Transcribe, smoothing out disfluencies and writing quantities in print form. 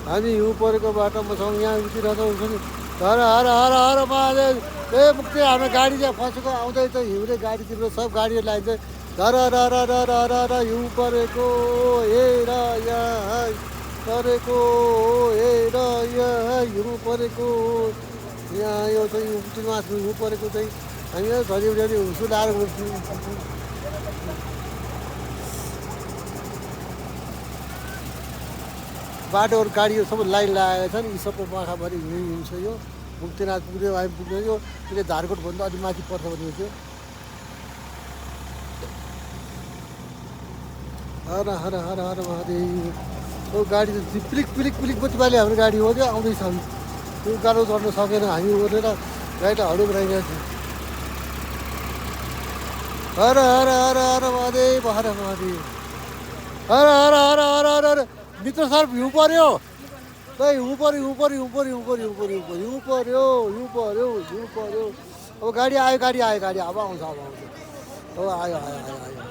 हामी हिउँ परेको बाटोमा छौँ, यहाँ उतिरहेछौँ फेरि हर हर हर हर महादेव। ए मुक्ति हाम्रो गाडी चाहिँ फसेको आउँदै त हिउँले गाडी तिम्रो सब गाडीहरू लाइन्छ। धर र र र र र र हिउँ परेको हेर यहाँ परेको हेर यहाँ हिउँ परेको यहाँ यो चाहिँ उतिमा हिउँ परेको चाहिँ हामी घरिघरि हुसु लाएर बाटोहरू गाडीहरू सबै लाइन लगाएका छन्। यी सबै पाखाभरि हिउँ छ। यो मुक्तिनाथ पुग्यो हामी पुग्यो यो त्यसले झारकोटभन्दा अलिक माथि पर्छ भने थियो। हर हर हर हर महादेव। त्यो गाडी त पिलिक पिलिक पिलिक बत्ती बाले हाम्रो गाडी हो क्या आउँदैछ। हामी त्यो गाह्रो चढ्न सकेन हामी ओरेर गाडी हडुक रहेको छ। हर हर हर हर महादेव हर महादेव। हर हर हर हर हर हर मित्र सर हिउँ पर्यो। खै हिउँ पर्यो हिउँ पर्यो हिउँ पर्यो हिउँ पर्यो हिउँ पर्यो हिउँ पर्यो हिउँ पर्यो हिउँ पर्यो। अब गाडी आयो गाडी आयो गाडी अब आउँछ अब आउँछ। अब आयो आयो आयो आयो।